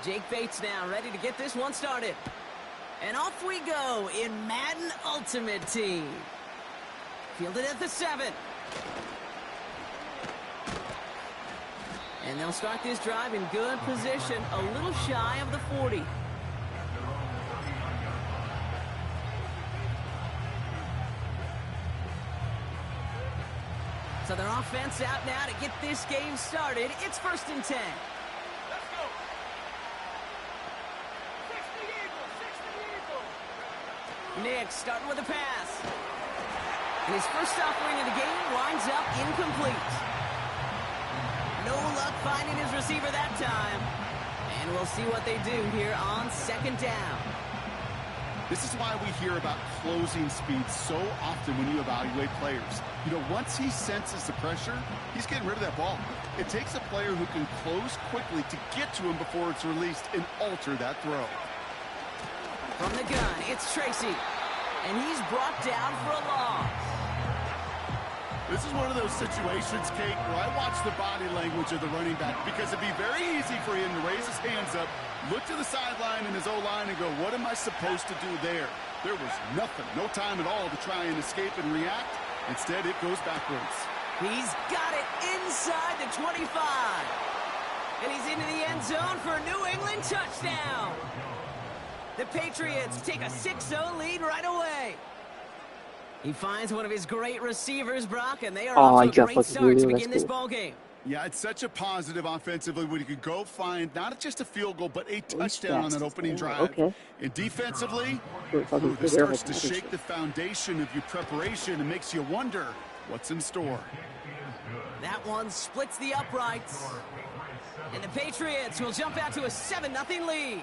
Jake Bates now ready to get this one started. And off we go in Madden Ultimate Team. Fielded at the 7. And they'll start this drive in good position, a little shy of the 40. So their offense out now to get this game started. It's 1st and 10. Let's go. 60 Eagles. Nick starting with a pass. And his first offering of the game winds up incomplete. No luck finding his receiver that time. And we'll see what they do here on 2nd down. This is why we hear about closing speed so often when you evaluate players. You know, once he senses the pressure, he's getting rid of that ball. It takes a player who can close quickly to get to him before it's released and alter that throw. From the gun, it's Tracy. And he's brought down for a loss. This is one of those situations, Kate, where I watch the body language of the running back because it'd be very easy for him to raise his hands up, look to the sideline in his O-line and go, what am I supposed to do there? There was nothing, no time at all to try and escape and react. Instead, it goes backwards. He's got it inside the 25. And he's into the end zone for a New England touchdown. The Patriots take a 6-0 lead right away. He finds one of his great receivers, Brock, and they are off to a great start to begin this ballgame. Yeah, it's such a positive offensively when you can go find not just a field goal, but a touchdown on that opening drive. Okay. And defensively, this starts to shake the foundation of your preparation and makes you wonder what's in store. That one splits the uprights. And the Patriots will jump out to a 7-0 lead.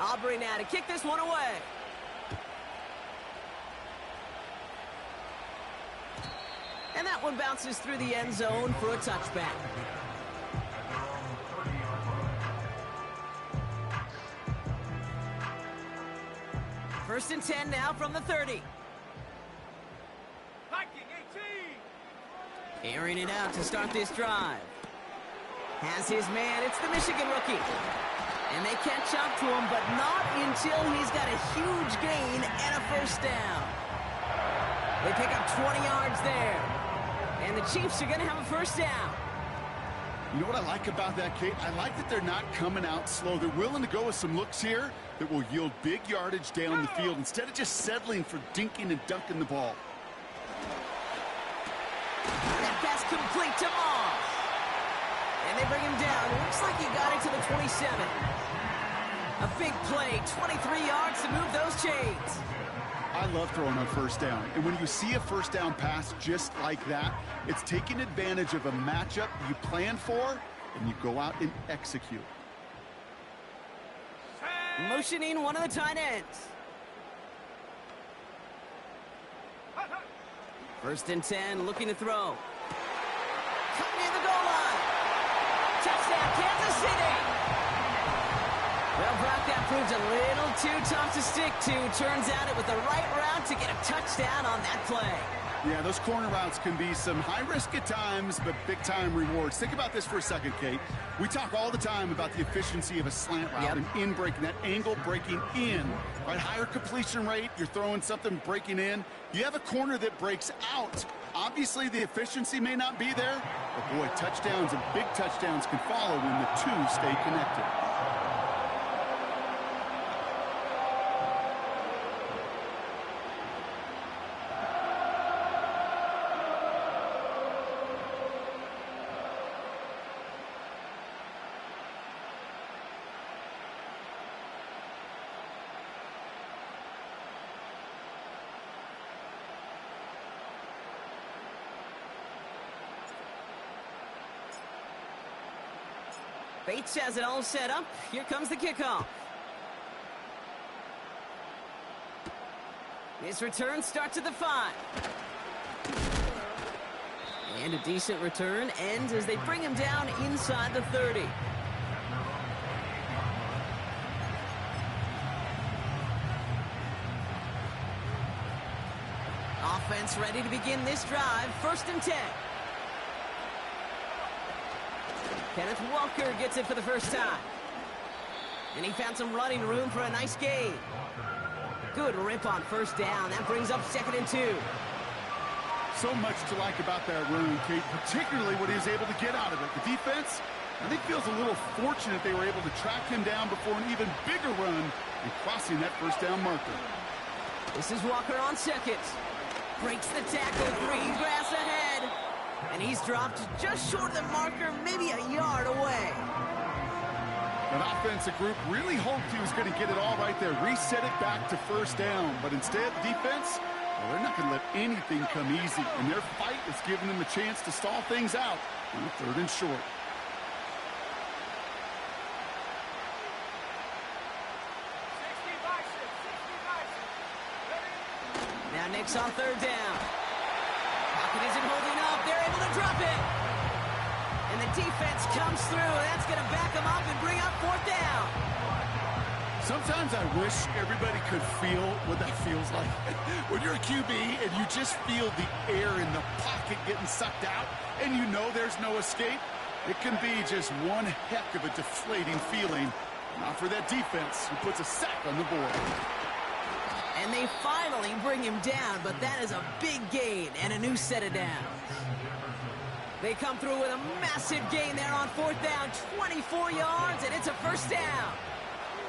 Aubrey now to kick this one away. And that one bounces through the end zone for a touchback. First and 10 now from the 30. Viking 18. Airing it out to start this drive. Has his man. It's the Michigan rookie. And they catch up to him, but not until he's got a huge gain and a first down. They pick up 20 yards there. And the Chiefs are going to have a first down. You know what I like about that, Kate? I like that they're not coming out slow. They're willing to go with some looks here that will yield big yardage down the field instead of just settling for dinking and dunking the ball. That pass complete to Moss. And they bring him down. It looks like he got it to the 27. A big play, 23 yards to move those chains. I love throwing on first down. And when you see a first down pass just like that, it's taking advantage of a matchup you plan for, and you go out and execute. Motioning one of the tight ends. First and 10, looking to throw. Cut near the goal line. Touchdown, Kansas City. Well, Brock, that proved a little too tough to stick to. Turns out it was the right route to get a touchdown on that play. Yeah, those corner routes can be some high risk at times, but big-time rewards. Think about this for a second, Kate. We talk all the time about the efficiency of a slant route and in breaking, that angle breaking in. Right, higher completion rate, you're throwing something breaking in. You have a corner that breaks out. Obviously, the efficiency may not be there, but boy, touchdowns and big touchdowns can follow when the two stay connected. Bates has it all set up. Here comes the kickoff. This return starts at the 5. And a decent return ends as they bring him down inside the 30. offense ready to begin this drive. 1st and 10. Kenneth Walker gets it for the first time. And he found some running room for a nice gain. Good rip on 1st down. That brings up 2nd and 2. So much to like about that run, Kate, particularly what he was able to get out of it. The defense, I think, feels a little fortunate they were able to track him down before an even bigger run and crossing that 1st down marker. This is Walker on 2nd. Breaks the tackle, green grass ahead. And he's dropped just short of the marker, maybe a yard away. That offensive group really hoped he was going to get it all right there, reset it back to 1st down. But instead, the defense, well, they're not going to let anything come easy. And their fight is giving them a chance to stall things out on the 3rd and short. Now Nick's on 3rd down. Pocket isn't holding up. They're able to drop it. And the defense comes through. That's going to back them up and bring up 4th down. Sometimes I wish everybody could feel what that feels like. When you're a QB and you just feel the air in the pocket getting sucked out and you know there's no escape, it can be just one heck of a deflating feeling. Not for that defense who puts a sack on the board. And they finally bring him down, but that is a big gain and a new set of downs. They come through with a massive gain there on 4th down, 24 yards, and it's a 1st down.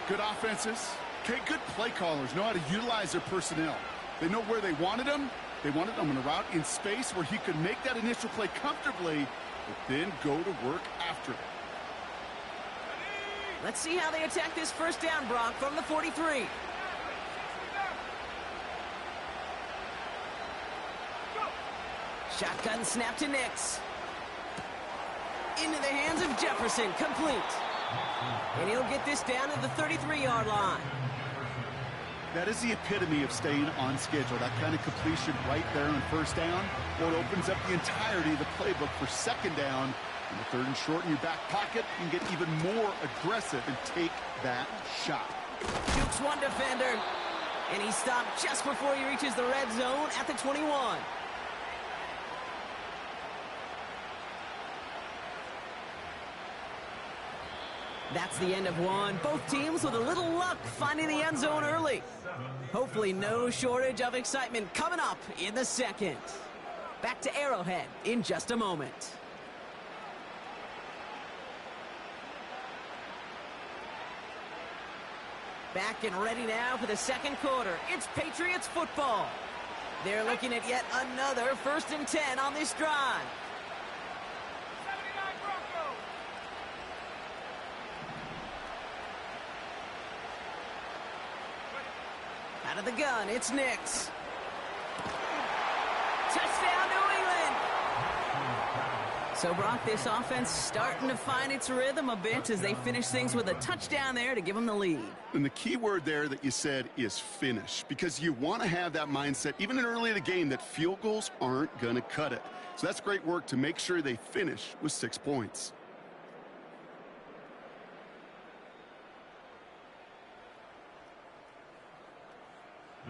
Good offenses. Okay, good play callers know how to utilize their personnel. They know where they wanted him. They wanted him on a route in space where he could make that initial play comfortably, but then go to work after it. Let's see how they attack this 1st down, Brock, from the 43. Shotgun snap to Nix. Into the hands of Jefferson, complete. And he'll get this down to the 33-yard line. That is the epitome of staying on schedule. That kind of completion right there on 1st down. Well, it opens up the entirety of the playbook for 2nd down. And the 3rd and short in your back pocket, you can get even more aggressive and take that shot. Jukes one defender. And he stopped just before he reaches the red zone at the 21. That's the end of one. Both teams with a little luck finding the end zone early. Hopefully no shortage of excitement coming up in the 2nd. Back to Arrowhead in just a moment. Back and ready now for the 2nd quarter. It's Patriots football. They're looking at yet another 1st and 10 on this drive. Out of the gun, it's Nix. Touchdown, New England! So, Brock, this offense starting to find its rhythm a bit as they finish things with a touchdown there to give them the lead. And the key word there that you said is finish, because you want to have that mindset, even in early in the game, that field goals aren't going to cut it. So that's great work to make sure they finish with 6 points.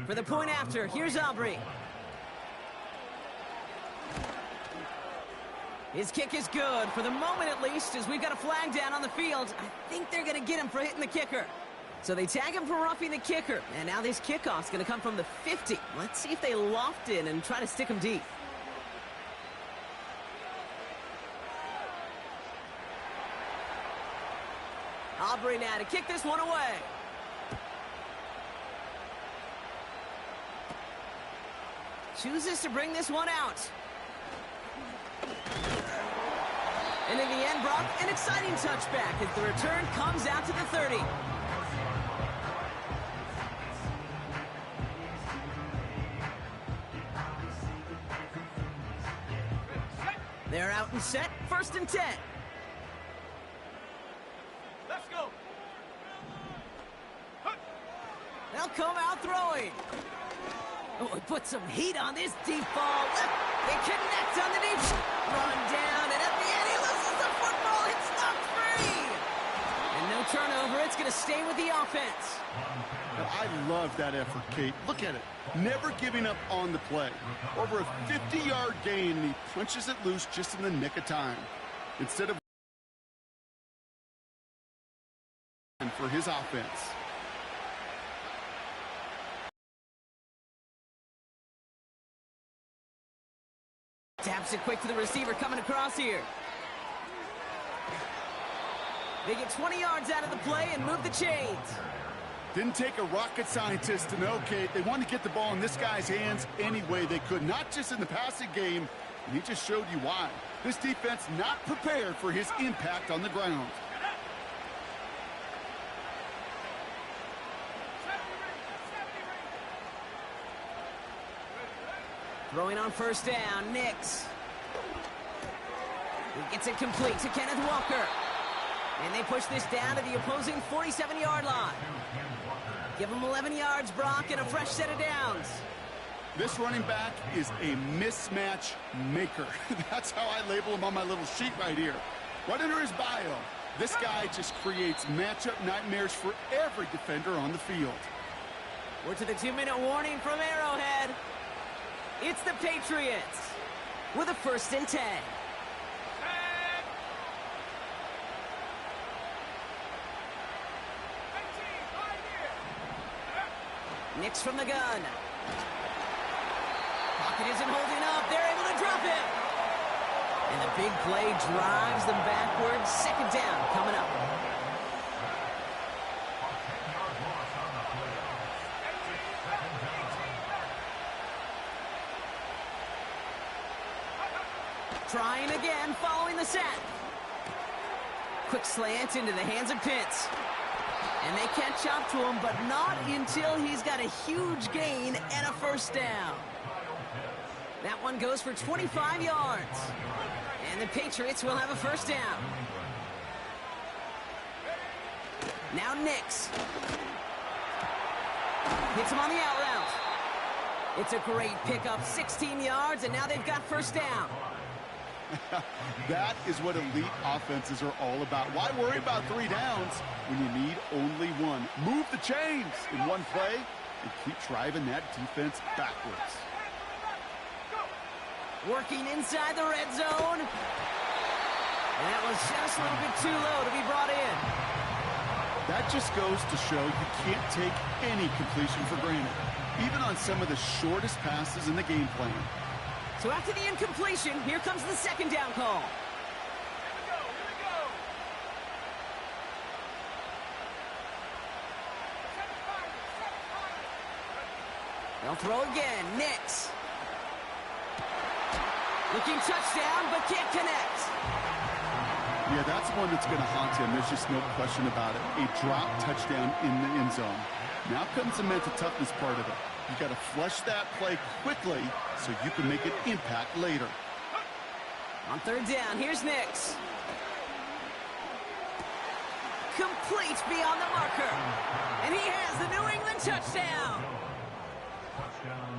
For the point after, here's Aubrey. His kick is good, for the moment at least, as we've got a flag down on the field. I think they're going to get him for hitting the kicker. So they tag him for roughing the kicker, and now this kickoff's going to come from the 50. Let's see if they loft in and try to stick him deep. Aubrey now to kick this one away. Chooses to bring this one out. And in the end, Brock, an exciting touchback as the return comes out to the 30. They're out and set, 1st and 10. Let's go. They'll come out throwing. Oh, he put some heat on this deep ball. They connect on the deep. Run down, and at the end, he loses the football. It's knocked free. And no turnover. It's going to stay with the offense. I love that effort, Kate. Look at it. Never giving up on the play. Over a 50-yard gain, and he punches it loose just in the nick of time. Instead of for his offense. Taps it quick to the receiver coming across here. They get 20 yards out of the play and move the chains. Didn't take a rocket scientist to know, Kate. They wanted to get the ball in this guy's hands any way they could, not just in the passing game, and he just showed you why. This defense not prepared for his impact on the ground. Throwing on first down, Nix. He gets it complete to Kenneth Walker. And they push this down to the opposing 47-yard line. Give him 11 yards, Brock, and a fresh set of downs. This running back is a mismatch maker. That's how I label him on my little sheet right here. Right under his bio, this guy just creates matchup nightmares for every defender on the field. We're to the 2-minute warning from Arrowhead. It's the Patriots with a 1st and 10. Nix from the gun. Pocket isn't holding up. They're able to drop it. And the big play drives them backwards. 2nd down coming up. Trying again following the sack. Quick slant into the hands of Pitts. And they catch up to him, but not until he's got a huge gain and a 1st down. That one goes for 25 yards. And the Patriots will have a 1st down. Now Nix. Hits him on the out route. It's a great pickup, 16 yards, and now they've got 1st down. That is what elite offenses are all about. Why worry about 3 downs when you need only 1? Move the chains in one play and keep driving that defense backwards. Working inside the red zone. And that was just a little bit too low to be brought in. That just goes to show you can't take any completion for granted, even on some of the shortest passes in the game plan. So after the incompletion, here comes the 2nd down call. Here we go. They'll throw again. Nix. Looking touchdown, but can't connect. Yeah, that's one that's going to haunt him. There's just no question about it. A drop touchdown in the end zone. Now comes the mental toughness part of it. You got to flush that play quickly so you can make an impact later. On 3rd down, here's Nix. Complete beyond the marker. And he has the New England touchdown.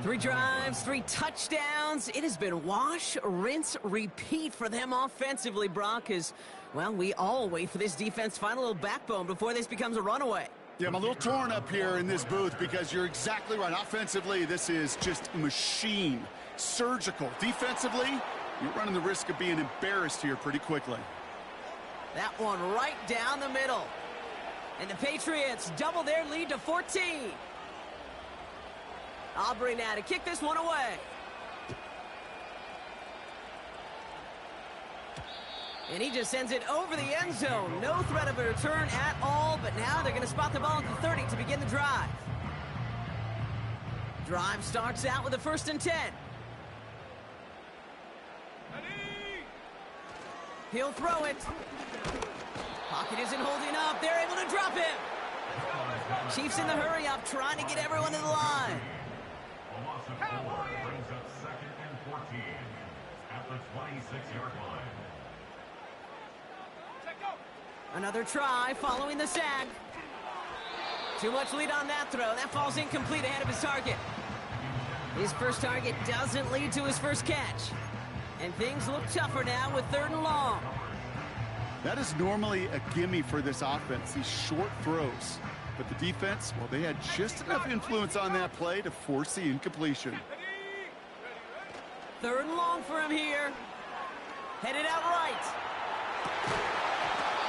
3 drives, 3 touchdowns. It has been wash, rinse, repeat for them offensively, Brock, as, well, we all wait for this defense to find a little backbone before this becomes a runaway. Yeah, I'm a little torn up here in this booth because you're exactly right. Offensively, this is just a machine. Surgical. Defensively, you're running the risk of being embarrassed here pretty quickly. That one right down the middle. And the Patriots double their lead to 14. Aubrey now to kick this one away. And he just sends it over the end zone. No threat of a return at all, but now they're going to spot the ball at the 30 to begin the drive. Drive starts out with a 1st and 10. He'll throw it. Pocket isn't holding up. They're able to drop him. Chiefs in the hurry up, trying to get everyone to the line. Brings up 2nd and 14 at the 26-yard line. Another try following the sack. Too much lead on that throw. That falls incomplete ahead of his target. His first target doesn't lead to his first catch. And things look tougher now with 3rd and long. That is normally a gimme for this offense, these short throws. But the defense, well, they had just enough influence on that play to force the incompletion. 3rd and long for him here. Headed out right.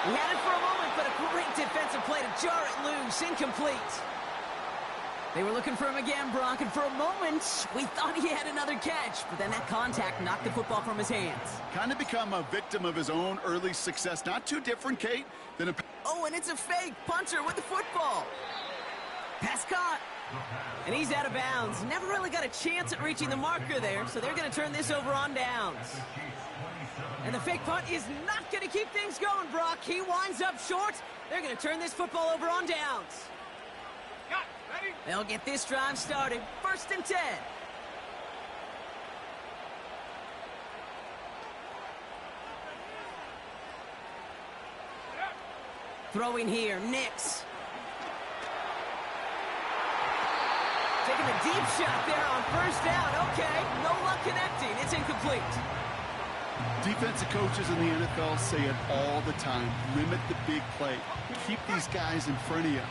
He had it for a moment, but a great defensive play to jar it loose. Incomplete. They were looking for him again, Brock, and for a moment, we thought he had another catch, but then that contact knocked the football from his hands. Kind of become a victim of his own early success. Not too different, Kate, than a... Oh, and it's a fake punter with the football. Pass caught. And he's out of bounds. Never really got a chance at reaching the marker there, so they're going to turn this over on downs. And the fake punt is not going to keep things going, Brock. He winds up short. They're going to turn this football over on downs. They'll get this drive started. 1st and 10. Throwing here, Nix. Taking a deep shot there on 1st down. Okay, no luck connecting. It's incomplete. Defensive coaches in the NFL say it all the time. Limit the big play. Keep these guys in front of you.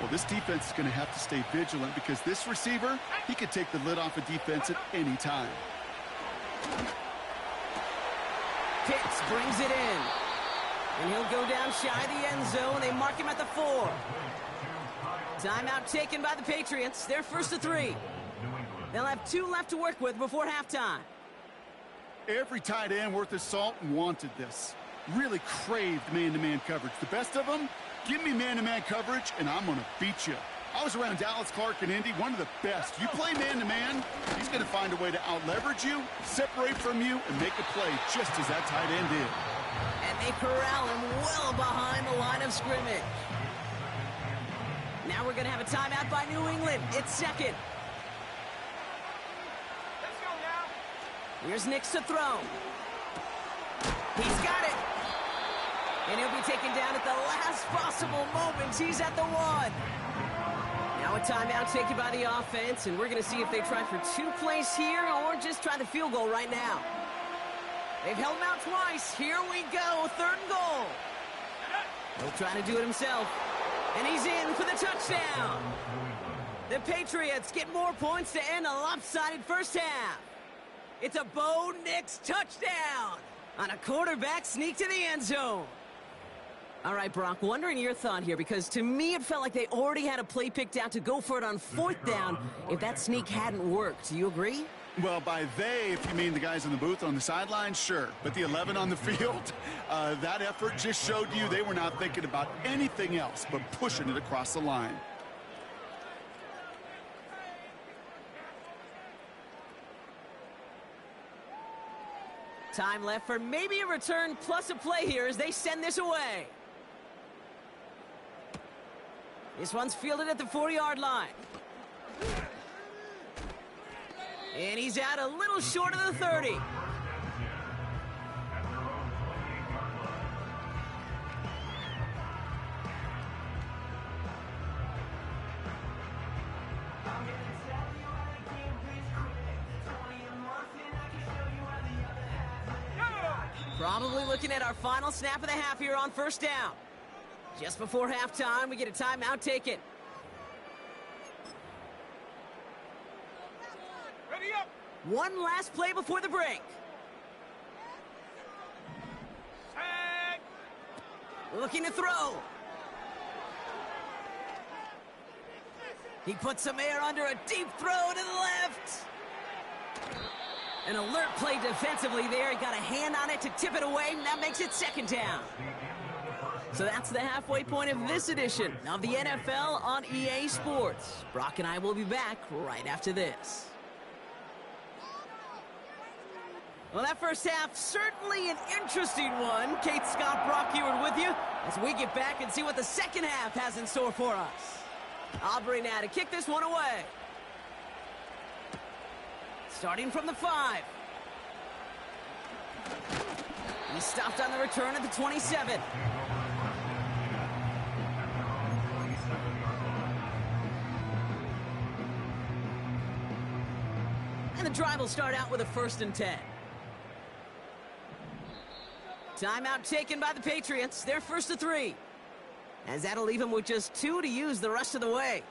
Well, this defense is going to have to stay vigilant because this receiver, he could take the lid off a defense at any time. Pitts brings it in. And he'll go down shy of the end zone. They mark him at the 4. Timeout taken by the Patriots. They're 1st and 3. They'll have 2 left to work with before halftime. Every tight end worth his salt wanted this. Really craved man-to-man coverage. The best of them, give me man-to-man coverage, and I'm going to beat you. I was around Dallas Clark and Indy, one of the best. You play man-to-man, he's going to find a way to out-leverage you, separate from you, and make a play just as that tight end did. And they corral him well behind the line of scrimmage. Now we're going to have a timeout by New England. It's 2nd. Let's go now. Here's Nix to throw. He's got it. And he'll be taken down at the last possible moment. He's at the 1. Now a timeout taken by the offense, and we're going to see if they try for 2 plays here or just try the field goal right now. They've held him out twice. Here we go, 3rd and goal. He'll try to do it himself. And he's in for the touchdown. The Patriots get more points to end a lopsided first half. It's a Bo Nix touchdown on a quarterback sneak to the end zone. All right, Brock, wondering your thought here, because to me it felt like they already had a play picked out to go for it on 4th down if that sneak hadn't worked. Do you agree? Well, by they, if you mean the guys in the booth on the sideline, sure. But the 11 on the field, that effort just showed you they were not thinking about anything else but pushing it across the line. Time left for maybe a return plus a play here as they send this away. This one's fielded at the 40-yard line. And he's out a little short of the 30. Probably looking at our final snap of the half here on 1st down. Just before halftime, we get a timeout taken. Ready up. One last play before the break. Tag. Looking to throw. He puts some air under a deep throw to the left. An alert play defensively there. He got a hand on it to tip it away, and that makes it 2nd down. So that's the halfway point of this edition of the NFL on EA Sports. Brock and I will be back right after this. Well, that first half, certainly an interesting one. Kate Scott, Brock Ewart with you as we get back and see what the second half has in store for us. Aubrey now to kick this one away. Starting from the 5. He stopped on the return at the 27. And the drive will start out with a 1st and 10. Timeout taken by the Patriots. They're first to 3. As that'll leave them with just 2 to use the rest of the way.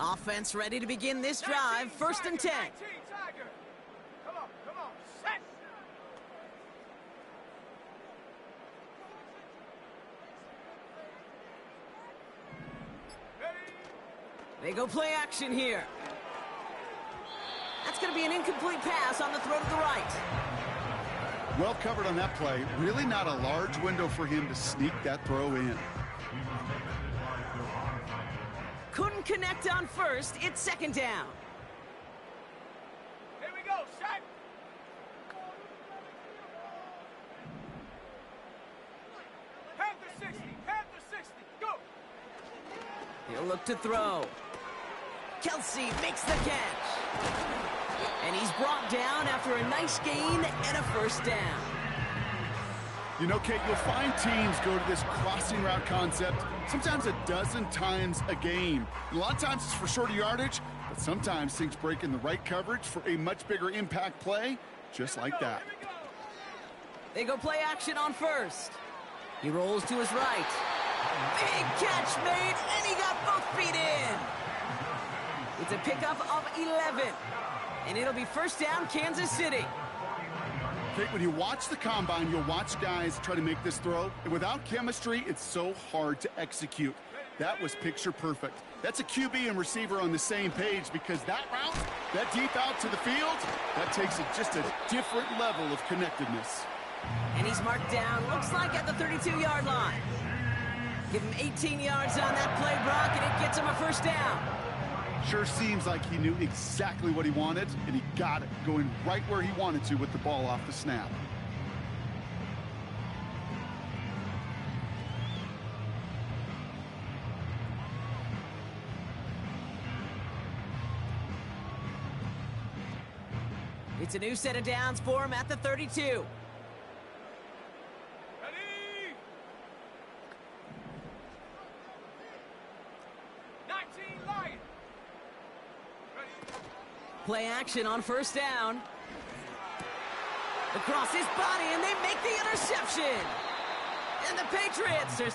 Offense ready to begin this drive. First and 10. Tiger. Come on, set. They go play action here. That's going to be an incomplete pass on the throw to the right. Well covered on that play. Really not a large window for him to sneak that throw in. Couldn't connect on first. It's second down. Here we go, set. Panther 60, go. He'll look to throw. Kelsey makes the catch. And he's brought down after a nice gain and a first down. You know, Kate, you'll find teams go to this crossing route concept sometimes a dozen times a game. And a lot of times it's for shorter yardage, but sometimes things break in the right coverage for a much bigger impact play, just like that. They go play action on first. He rolls to his right. Big catch made, and he got both feet in. It's a pickup of 11. And it'll be first down, Kansas City. Kate, when you watch the combine, you'll watch guys try to make this throw, and without chemistry, it's so hard to execute. That was picture perfect. That's a QB and receiver on the same page, because that route, that deep out to the field, that takes just a different level of connectedness. And he's marked down, looks like at the 32-yard line. Give him 18 yards on that play, Brock, and it gets him a first down. Sure seems like he knew exactly what he wanted, and he got it, going right where he wanted to with the ball off the snap. It's a new set of downs for him at the 32. Ready? 19 Lions. Play action on first down. Across his body, and they make the interception. And the Patriots are